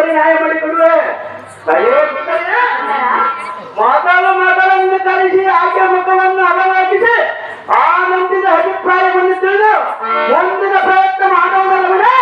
ಬರೀ ನ್ಯಾಯ ಮಾಡಿಕೊಡುವೆ. ಮಾತಾಡಲು ಕರೆಸಿ ಆಕೆ ಮುಖವನ್ನು ಅಲಂಕರಿಸಿ ಆ ನಂಬಿದ ಅಭಿಪ್ರಾಯವನ್ನು ತಿಳಿದು ಮುಂದಿನ ಪ್ರಯತ್ನ ಮಾಡೋದಲ್ಲವೇ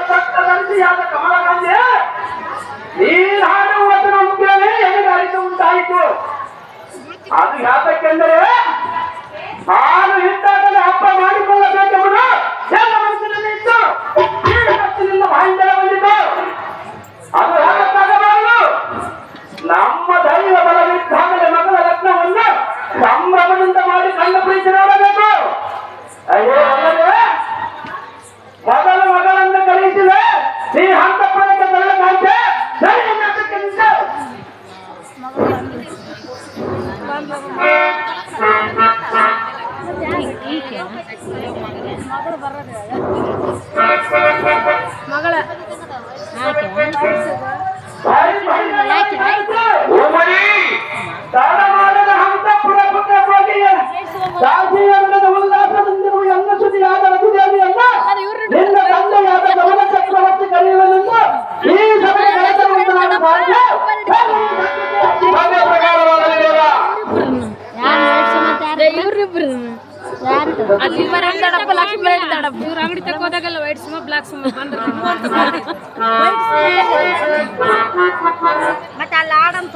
ಪಟ್ಟದಂತೆಯಾದ ಕಮಲಗಂಧೆ ನೀರಾಡುವ ಮುಖೇನೆ ಎದುರಾಯಿತು ಉಂಟಾಯಿತು. ಅದು ಯಾತಕ್ಕೆಂದರೆ ನಾನು ಹಿಂದಾಗಲೇ ಹಬ್ಬ ಮಾಡಿಕೊಳ್ಳಬೇಕೆಂಬುದು ಎಲ್ಲ ಮನಸ್ಸಿನಲ್ಲಿತ್ತು. ಬಾಯಿಂದಲೇ ಬಂದಿತು. ಅದು ಯಾಕಕ್ಕಾಗಬಾರದು. ನಮ್ಮ ದೈವ ಬಲವಿದ್ದಾಗಲೇ ಮಗಳ ರತ್ನವನ್ನು ಸಂಭ್ರಮದಿಂದ ಮಾಡಿ ಕಣ್ಣು ಪ್ರೀತಿ ನೋಡಬೇಕು. ಅಯ್ಯೋ ಅಲ್ಲವೇ ಮೊದಲ ಮಗಳನ್ನು ಕರೆಯಿಸಿದೆ ನೀ ಹಂತ ಪಡೆದ ಬೆಳಕಾಂತೆ ಮಗಳ ತಾಳ ಮಾಡದ ಹಂತ ಪುರ ಹೋಗಿ ದಾಸಿಯನ್ನದ ಉಲ್ಲಾಸದಿಂದಿರುವ ಎಲ್ಲ ಸುದ್ದಿಯಾದ ರಘುದೇವಿಯನ್ನ ನಿನ್ನ ತಂದೆಯಾದ ಗಮನ ಚಕ್ರವರ್ತಿ ಕರೆಯುವನೆಂದು ಈ ಸಭೆ ನಡೆಸಬಹುದು. ನಾನು ಭಾಗ್ಯ ಇವ್ರ ಅಂಗಡಿ ತಗೋದಾಗಲ್ಲ ವೈಟ್ ಸುಮ್ಮ ಬ್ಲಾಕ್ ಸುಮ್ಮ ಮತ್ತೆ ಅಲ್ಲಿ ಆಡಂತ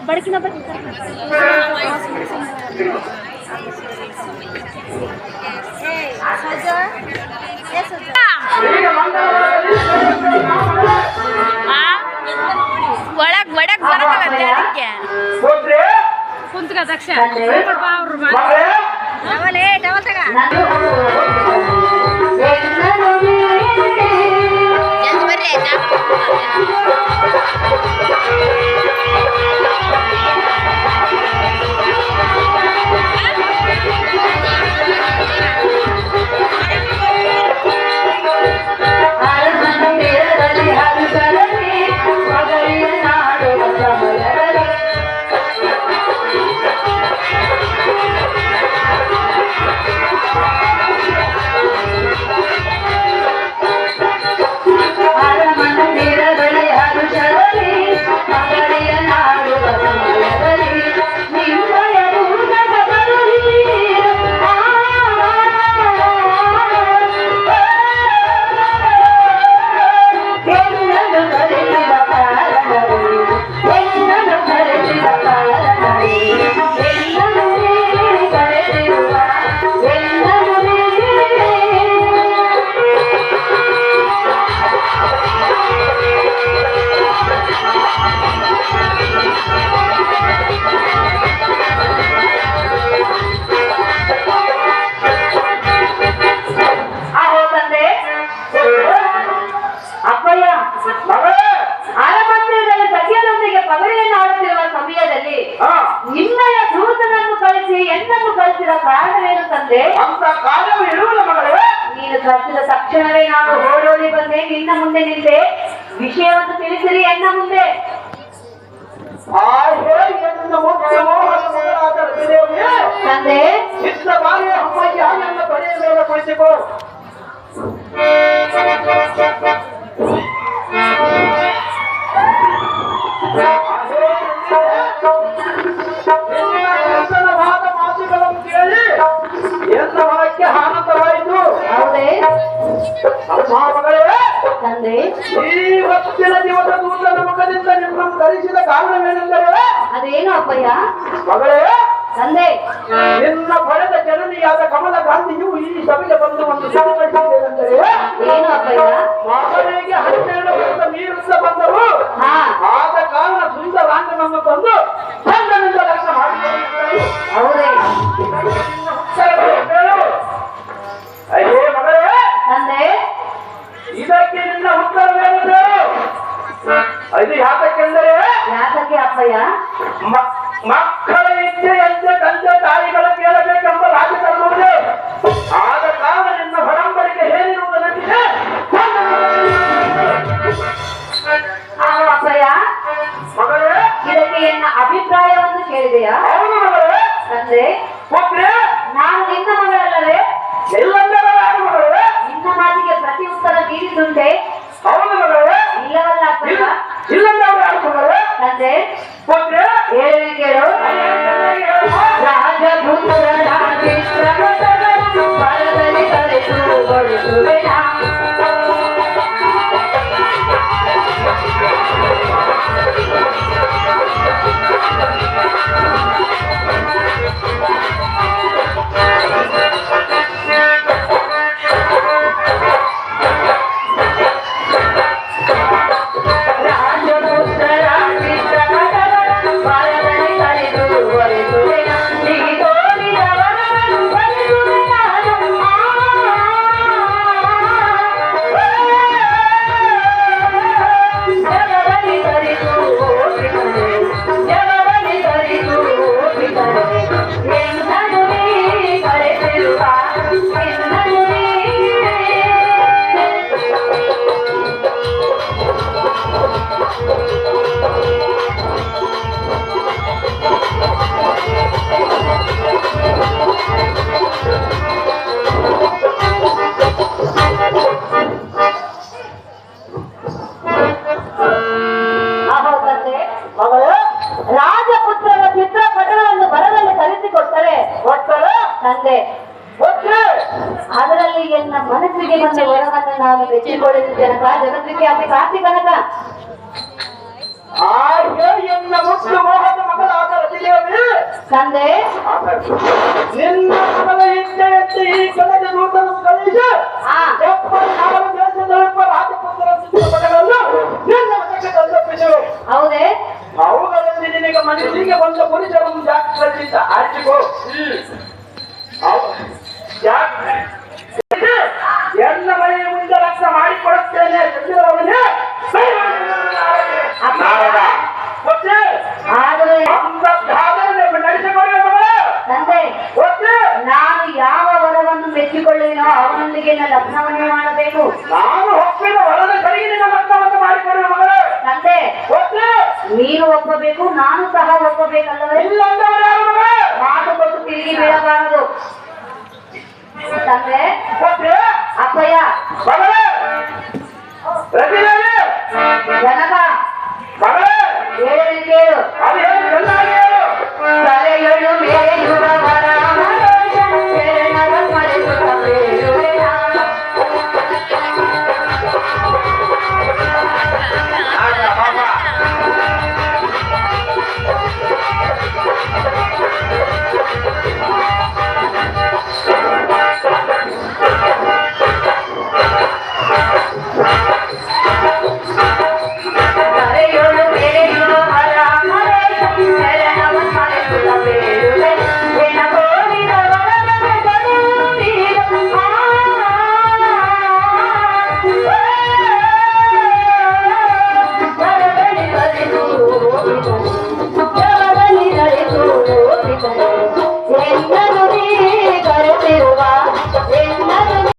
ಬಡಕಿನ ಒಳಗ್ ಒಳಗ್ ಬರಕ್ಕೆ ಕುಂತ್ಕ ದಕ್ಷ ಅವ್ರು ಟವಲೇ ಟವಲ್ ತಗ ಬರ್ರಿ ಆಯ್ತಾ ಅರಮಂದಿರದಲ್ಲಿ ಸಖಿಯರೊಂದಿಗೆ ಪಗಡೆಯನ್ನು ಆಡುತ್ತಿರುವ ಸಮಯದಲ್ಲಿ ನಿಮ್ಮಯ ದೂತನನ್ನು ಕಳಿಸಿ ಎನ್ನನ್ನು ಕಳಿಸಿದ ಕಾರಣವೇನು ತಂದೆ? ಅಂತ ಕಾರ್ಯವು ಇರುವುದಿಲ್ಲ ಮಗಳೇ. ನೀನು ಕಳಿಸಿದ ತಕ್ಷಣವೇ ನಾನು ಓಡೋಡಿ ಬಂದೆ, ನಿನ್ನ ಮುಂದೆ ನಿಂತೆ ವಿಷಯವನ್ನು ತಿಳಿಸಿರಿ ಎನ್ನ ಮುಂದೆ. ಮುಖ್ಯ ಮೋಹನ ಇಂಥ ಬಾರಿಯ ಹಬ್ಬಕ್ಕೆ ಹಾಗೆಲ್ಲ ತೊಡೆಯ ಮೇಲೆ ಕುಳಿಸಿಕೋ. ಮಾತುಗಳನ್ನು ಕೇಳಿ ಎಲ್ಲ ಮನಕ್ಕೆ ಆನಂದವಾಯಿತು. ಹೌದೇ ಮಗಳೇ, ತಂದೆ? ಈ ಹೊತ್ತಿನ ದಿವಸ ದೂತನ ಮುಖದಿಂದ ನಿಮ್ಮನ್ನು ಕರೆಸಿದ ಕಾರಣವೇನೆಂದರೆ ಅದೇನು ಅಪ್ಪಯ್ಯ? ಮಗಳೇ, ತಂದೆ, ನಿನ್ನ ಪಡೆದ ಜನನಿಯಾದ ಕಮಲ ಗಾಂಧಿಯು ಈ ಸಭೆಗೆ ಬಂದು ಒಂದು ಸಿದ್ಧಪಡಿಸಿದ್ದೇನೆಂದರೆ ಏನು ಅಪ್ಪಯ್ಯ? ಮಗಳಿಗೆ 12 ವರ್ಷ ಮೀರುತ್ತ ಬಂದರು. ಹಾ, ಆದ ಕಾರಣ ಸುಂದರಾಂಗನನ್ನು ತಂದು ಗಂಡನಿಂದ ಲಗ್ನ ಮಾಡಿದ್ದಾರೆ. ಹೌದೇ ಅಯ್ಯೇ ಮಗಳೇ, ತಂದೆ? ಇದಕ್ಕೆ ನಿನ್ನ ಉತ್ತರವೇನು? ಇದು ಯಾತಕ್ಕೆಂದರೆ ಯಾತಕ್ಕೆ ಅಪ್ಪಯ್ಯ? ಮಕ್ಕಳ ಇಚ್ಛೆಯಂತೆ ತಂದೆ ತಾಯಿಗಳ ಕೇಳಬೇಕೆಂಬ ರಾಜಧರ್ಮವಿದೆ. ಆದ ಕಾರಣ ನಿನ್ನ ಹೊರಂಬರಿಗೆ ಹೇಳಿರುವುದಕ್ಕೆ ಅಪ್ಪಯ್ಯ, ಮಗಳೇ, ಇದಕ್ಕೆ ನನ್ನ ಅಭಿಪ್ರಾಯವನ್ನು ಕೇಳಿದೆಯಾ? ಹೌದು ಮಗಳೇ. ತಂದೆ, ಒಬ್ಬರೇ ನಾನು ನಿನ್ನ ಮಗಳಲ್ಲವೇ? ಎಲ್ಲಂದರೆ ಯಾರು ಮಗಳೇ? ನಿನ್ನ ಮಾತಿಗೆ ಪ್ರತಿ ಉತ್ತರ ನೀಡಿದ್ದುಂಟೆ? ಹೌದು ಮಗಳೇ. ಇಲ್ಲವಲ್ಲ ಅಪ್ಪಯ್ಯ? ಇಲ್ಲಂದವರು ಯಾರು ಮಗಳೇ? ತಂದೆ, ಒಬ್ಬರೇ ಹೇಳಿ ಕೇಳು. ರಾಜಪುತ್ರ ರಾಜೇಶ್ವರನು ಪರದಲ್ಲಿ ಕರೆದು ಬಡಿಸುವೆನ. ರಾಜಪುತ್ರರ ಚಿತ್ರಪಟಗಳನ್ನು ಬರದಲ್ಲಿ ಕಲಿಸಿಕೊಟ್ಟರೆ ತಂದೆ, ಅದರಲ್ಲಿ ಎನ್ನ ಮನಸ್ಸಿಗೆ ಬಂದ ವರವನ್ನು ನಾನು ಮೆಚ್ಚಿಕೊಳ್ಳುತ್ತಿದ್ದೇನೆ. ಜಗತ್ತಿಗೆ ಅತಿ ಕಾರ್ತಿಕನಕ ಎನ್ನ ಮುಟ್ಟು ಮೋಹದ ಮಗಳಾದ ರತಿದೇವಿ, ತಂದೆ, ನಿನ್ನ ಮಗಳ ಇಚ್ಛೆಯಂತೆ ಈ ಕಳೆದ ನೂತನ ಕಳಿಸಿ 74 ದೇಶದೊಳಗ ರಾಜಪುತ್ರ ಚಿತ್ರಪಟಗಳನ್ನು ನಿನ್ನ ಮನೆಗೆ ತಲುಪಿಸಿವೆ. ಹೌದೇ? ಅವುಗಳಲ್ಲಿ ನಿನಗೆ ಮನಸ್ಸಿಗೆ ಬಂದ ಪುರುಷರನ್ನು ಜಾಗೃತಿಯಿಂದ ಆರಿಸಿಕೋ. ಎಲ್ಲ ಮನೆಯ ಮುಂದೆ ಲಕ್ಷ ಮಾಡಿಕೊಡುತ್ತೇನೆ ಚಂದ್ರವನ್ನೇ ತಂದೆ, ನಾನು ಯಾವ ವರವನ್ನು ಮೆಚ್ಚಿಕೊಳ್ಳುವೆನೋ ಅವನೊಂದಿಗೆ ನನ್ನ ಲಗ್ನವನ್ನೇ ಮಾಡಬೇಕು. ನಾನು ಒಪ್ಪಿದ ವರದ ಕಡೆಗೆ ನಿನ್ನ ಲಗ್ನವನ್ನು ಮಾಡಿಕೊಳ್ಳುವ ಮಗಳೇ. ತಂದೆ, ನೀನು ಒಪ್ಪಬೇಕು, ನಾನು ಸಹ ಒಪ್ಪಬೇಕಲ್ಲವೇ? ಮಾತು ಕೊಟ್ಟು ತಿರುಗಿ ಬೀಳಬಾರದು. ತಂದೆ, ಅಪ್ಪಯ್ಯ, ಜನಕ, ಹೇಳಿ ಕೇಳು. ತಲೆಯೊಳು ಮೇಲೆಯುವ ವರ ಶರಣರ ಮರೆಸುತ್ತ ಬೇಡುವೆನ. ತಲೆಯೊಳು ಮೇಲೆಯುವ ವರ ಶರಣರ ಮರೆಸುತ್ತ ಬೇಡುವೆನ. ಎನ ಕೋರಿದ ವರವನ್ನು ಕೊಡುವುದು ನೀನು. ಜಗದಲ್ಲಿ ಕರೆದು ಹೋಗಿದನು, ಜಗದಲ್ಲಿ ನಡೆದು ಹೋಗಿದನು. ಎಲ್ಲರೂ